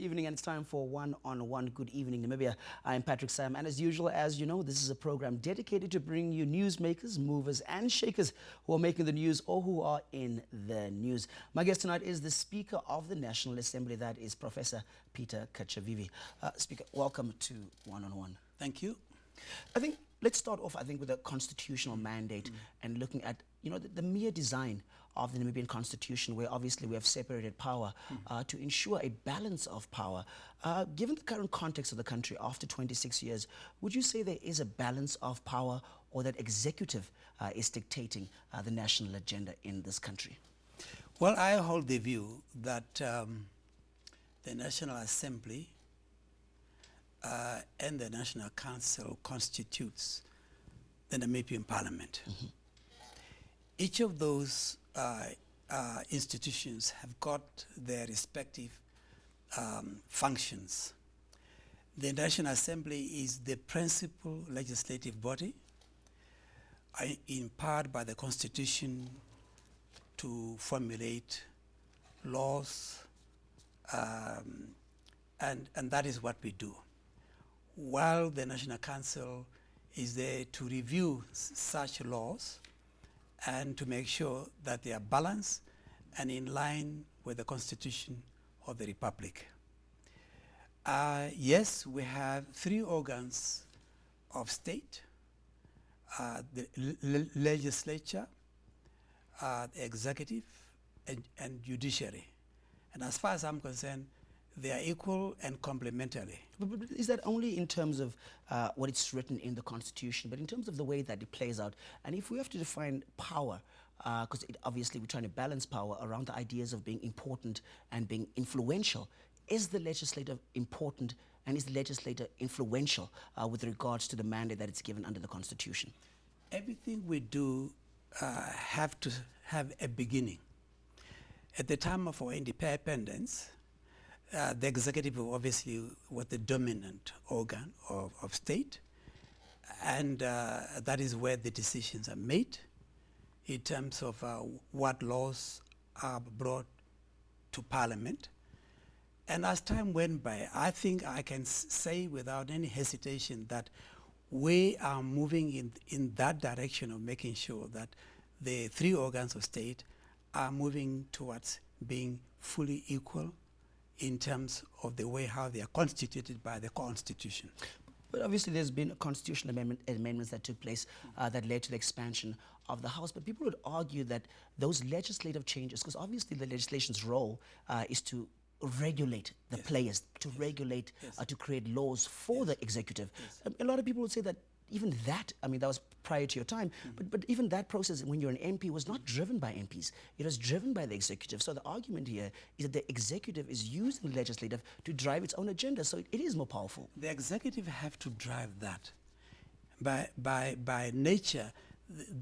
Evening, and it's time for One-on-One. Good evening, Namibia. I'm Patrick Sam, and as usual, as you know, this is a program dedicated to bringing you newsmakers, movers, and shakers who are making the news or who are in the news. My guest tonight is the Speaker of the National Assembly, that is Professor Peter Kachavivi. Speaker, welcome to One-on-One. Thank you. I think let's start off, with a constitutional mandate and looking at, the mere design of the Namibian constitution, where obviously we have separated power to ensure a balance of power. Given the current context of the country after 26 years, would you say there is a balance of power, or that executive is dictating the national agenda in this country? Well, I hold the view that the National Assembly and the National Council constitutes the Namibian Parliament. Each of those institutions have got their respective functions. The National Assembly is the principal legislative body, empowered by the Constitution to formulate laws, and that is what we do. While the National Council is there to review such laws and to make sure that they are balanced and in line with the Constitution of the Republic. Yes, we have three organs of state: the legislature, the executive, and judiciary. And as far as I'm concerned, they are equal and complementary. But is that only in terms of what it's written in the Constitution, but in terms of the way that it plays out? And if we have to define power, because obviously we're trying to balance power around the ideas of being important and being influential, is the legislature important, and is the legislature influential with regards to the mandate that it's given under the Constitution? Everything we do have to have a beginning. At the time of our independence, the executive obviously was the dominant organ of state, and that is where the decisions are made in terms of what laws are brought to Parliament. And as time went by, I think I can say without any hesitation that we are moving in that direction of making sure that the three organs of state are moving towards being fully equal in terms of the way how they are constituted by the Constitution. But obviously there's been constitutional amendments that took place that led to the expansion of the House. But people would argue that those legislative changes, because obviously the legislation's role is to regulate the players, to regulate, to create laws for the executive. A lot of people would say that even that, that was prior to your time, but even that process when you're an MP was not driven by MPs. It was driven by the executive. So the argument here is that the executive is using the legislative to drive its own agenda, so it is more powerful. The executive have to drive that. By nature,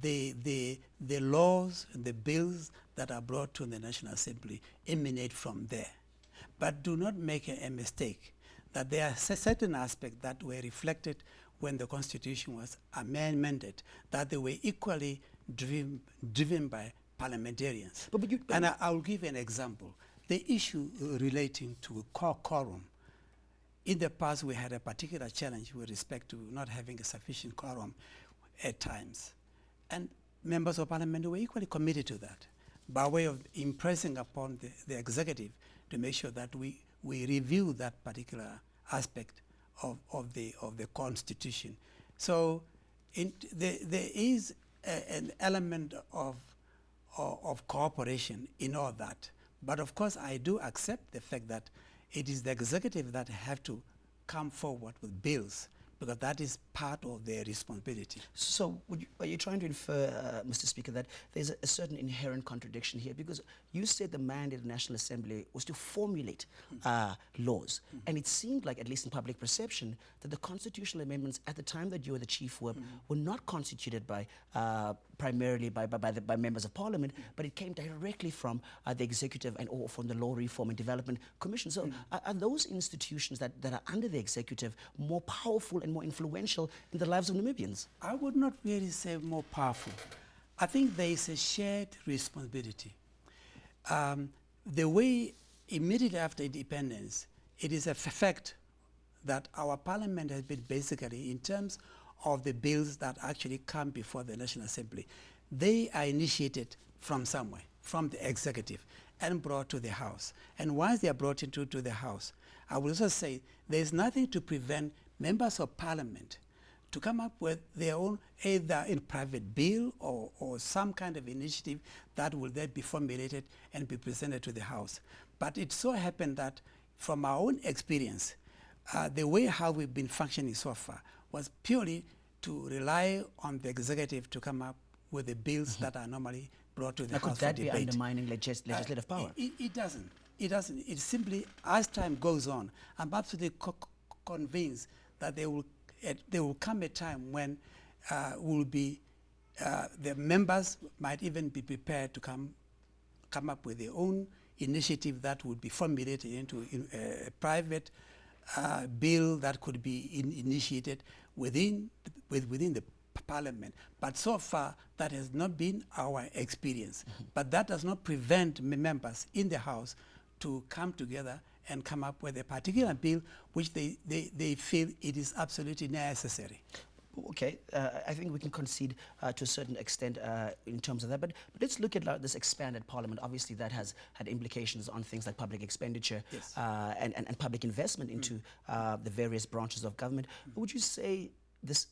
the laws and the bills that are brought to the National Assembly emanate from there. But do not make a mistake that there are certain aspects that were reflected when the Constitution was amended, that they were equally driven by parliamentarians. And I'll give an example. The issue relating to quorum. In the past, we had a particular challenge with respect to not having a sufficient quorum at times. And members of parliament were equally committed to that, by way of impressing upon the executive to make sure that we review that particular aspect of the Constitution. So there is an element of cooperation in all that. But of course, I do accept the fact that it is the executive that have to come forward with bills, because that is part of their responsibility. So are you trying to infer, Mr. Speaker, that there's a certain inherent contradiction here? Because you said the mandate of the National Assembly was to formulate laws. And it seemed like, at least in public perception, that the constitutional amendments at the time that you were the chief whip were not constituted by primarily by members of parliament, but it came directly from the executive or from the Law Reform and Development Commission. So are those institutions that are under the executive more powerful and more influential in the lives of Namibians? I would not really say more powerful. I think there is a shared responsibility. The way immediately after independence, it is a fact that our parliament has been basically, in terms of the bills that actually come before the National Assembly, they are initiated from somewhere, from the executive, and brought to the House. And once they are brought into the House, I will also say there's nothing to prevent members of parliament to come up with their own, either in private bill or some kind of initiative that will then be formulated and be presented to the House. But it so happened that from our own experience, the way how we've been functioning so far was purely to rely on the executive to come up with the bills that are normally brought to the Now, House could that for be debate. undermining legislative power? It doesn't. It doesn't. It's simply, as time goes on, I'm absolutely convinced that there will come a time when the members might even be prepared to come up with their own initiative that would be formulated into a private bill that could be initiated within the parliament. But so far, that has not been our experience. But that does not prevent members in the House to come together and come up with a particular bill which they feel it is absolutely necessary. Okay, I think we can concede to a certain extent in terms of that, but let's look at this expanded parliament. Obviously, that has had implications on things like public expenditure, yes, and public investment into the various branches of government. Would you say there's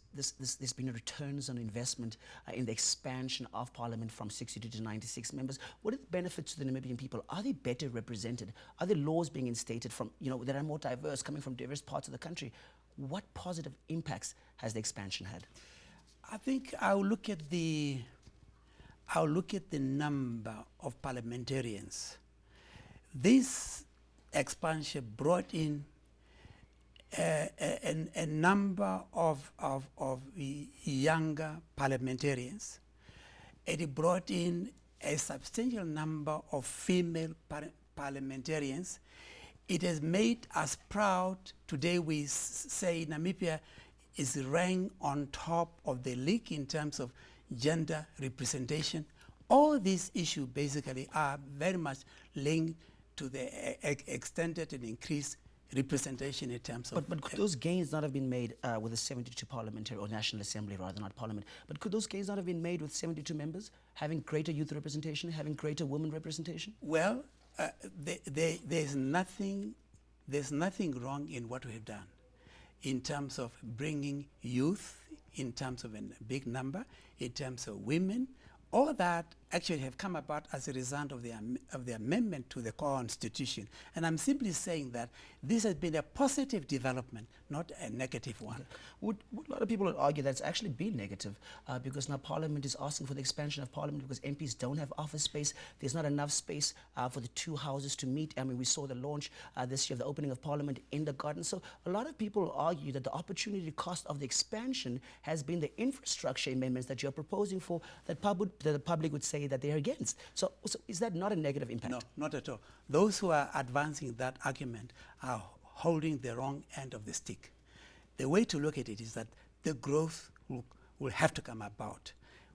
been returns on investment in the expansion of parliament from 62 to 96 members? What are the benefits to the Namibian people? Are they better represented? Are there laws being instated from, that are more diverse, coming from diverse parts of the country? What positive impacts has the expansion had? I think I'll look at the number of parliamentarians. This expansion brought in a number of younger parliamentarians. It brought in a substantial number of female parliamentarians. It has made us proud. Today we say Namibia is ranked on top of the league in terms of gender representation. All these issues basically are very much linked to the extended and increased representation in terms of... But could those gains not have been made with the 72 parliamentary, or National Assembly rather, not parliament, but could those gains not have been made with 72 members, having greater youth representation, having greater women representation? Well, there's nothing wrong in what we have done in terms of bringing youth, in terms of a big number, in terms of women. All that actually have come about as a result of the amendment to the Constitution. And I'm simply saying that this has been a positive development, not a negative one. Would a lot of people would argue that it's actually been negative because now Parliament is asking for the expansion of Parliament because MPs don't have office space. There's not enough space for the two houses to meet. I mean, we saw the launch this year of the opening of Parliament in the garden. So a lot of people argue that the opportunity cost of the expansion has been the infrastructure amendments that you're proposing for that the public would say that they're against. So is that not a negative impact? No, not at all. Those who are advancing that argument are holding the wrong end of the stick. The way to look at it is that the growth will have to come about.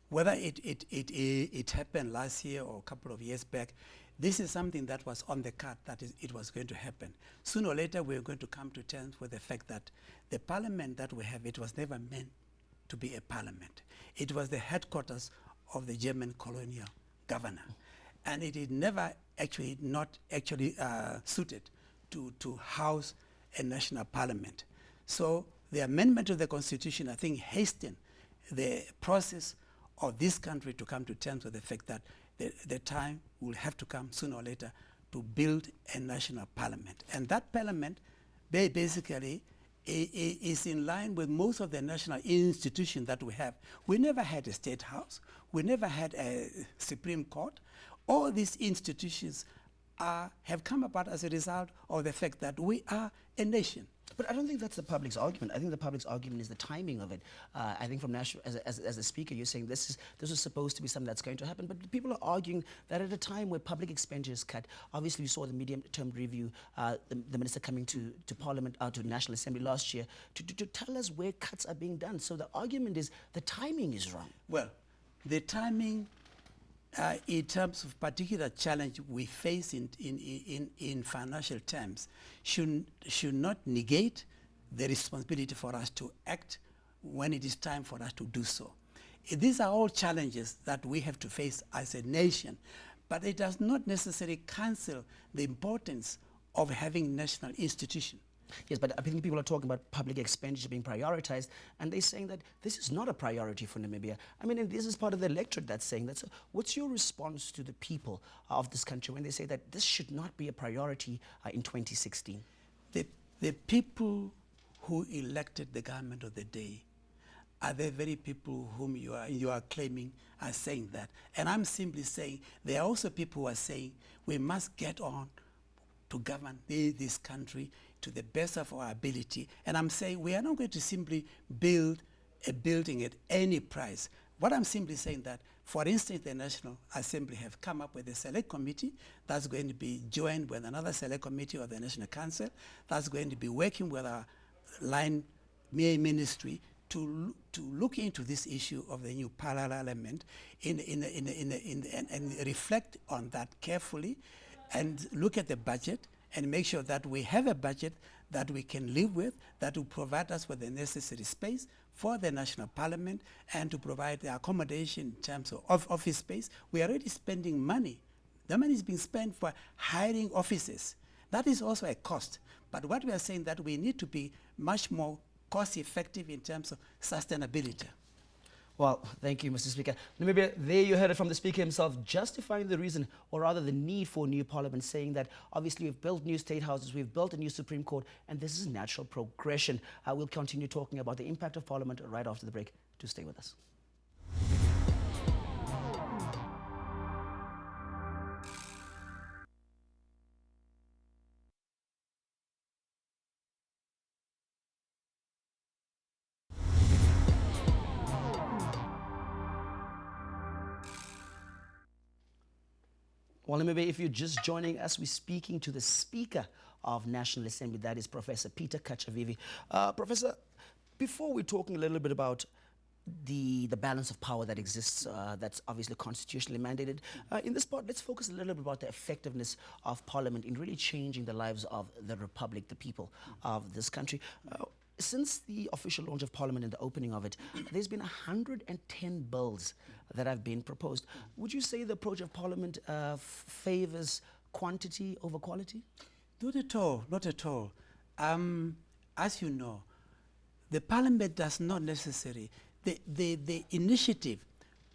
Whether it happened last year or a couple of years back, this is something that was on the card, that it was going to happen. Sooner or later, we're going to come to terms with the fact that the parliament that we have, it was never meant to be a parliament. It was the headquarters of the German colonial governor. And it is never not suited to house a national parliament. So the amendment to the Constitution, I think, hastened the process of this country to come to terms with the fact that the time will have to come sooner or later to build a national parliament. And that parliament basically is in line with most of the national institutions that we have. We never had a state house. We never had a Supreme Court. All these institutions have come about as a result of the fact that we are a nation. But I don't think that's the public's argument. I think the public's argument is the timing of it. I think from national, as a speaker, you're saying this is supposed to be something that's going to happen. But people are arguing that at a time where public expenditure is cut, obviously we saw the medium-term review, the minister coming to Parliament, to the National Assembly last year to tell us where cuts are being done. So the argument is the timing is wrong. Well, the timing in terms of particular challenge we face in financial terms, should not negate the responsibility for us to act when it is time for us to do so. These are all challenges that we have to face as a nation, but it does not necessarily cancel the importance of having national institutions. Yes, but I think people are talking about public expenditure being prioritized, and they're saying that this is not a priority for Namibia. I mean, and this is part of the electorate that's saying that. So what's your response to the people of this country when they say that this should not be a priority in 2016? The people who elected the government of the day are the very people whom you are claiming are saying that. And I'm simply saying there are also people who are saying we must get on to govern this country to the best of our ability. And I'm saying we are not going to simply build a building at any price. What I'm simply saying that, for instance, the National Assembly have come up with a select committee that's going to be joined with another select committee of the National Council that's going to be working with our line ministry to look into this issue of the new parallel element and reflect on that carefully and look at the budget and make sure that we have a budget that we can live with, that will provide us with the necessary space for the national parliament and to provide the accommodation in terms of office space. We are already spending money. The money is being spent for hiring offices. That is also a cost. But what we are saying that we need to be much more cost effective in terms of sustainability. Well, thank you, Mr. Speaker. Namibia, there you heard it from the Speaker himself, justifying the reason, or rather the need for a new parliament, saying that obviously we've built new state houses, we've built a new Supreme Court, and this is natural progression. We'll continue talking about the impact of parliament right after the break. Do stay with us. Well, maybe if you're just joining us, we're speaking to the Speaker of National Assembly, that is Professor Peter Kachavivi. Professor, before we're talking a little bit about the balance of power that exists, that's obviously constitutionally mandated, in this part, let's focus a little bit about the effectiveness of Parliament in really changing the lives of the Republic, the people of this country. Since the official launch of Parliament and the opening of it, there's been 110 bills that have been proposed. Would you say the approach of Parliament favors quantity over quality? Not at all, not at all. As you know, the Parliament does not necessarily, the initiative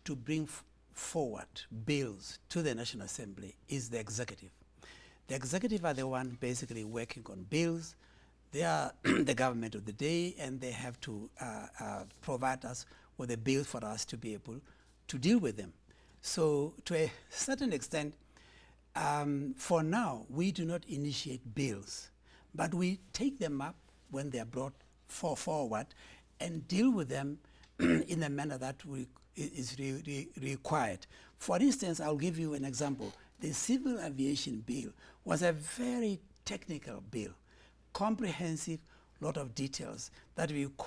to bring forward bills to the National Assembly is the executive. The executive are the one basically working on bills. They are the government of the day, and they have to provide us with a bill for us to be able to deal with them. So to a certain extent, for now, we do not initiate bills, but we take them up when they are brought forward and deal with them in a manner that is required. For instance, I'll give you an example. The Civil Aviation Bill was a very technical bill, comprehensive, lot of details that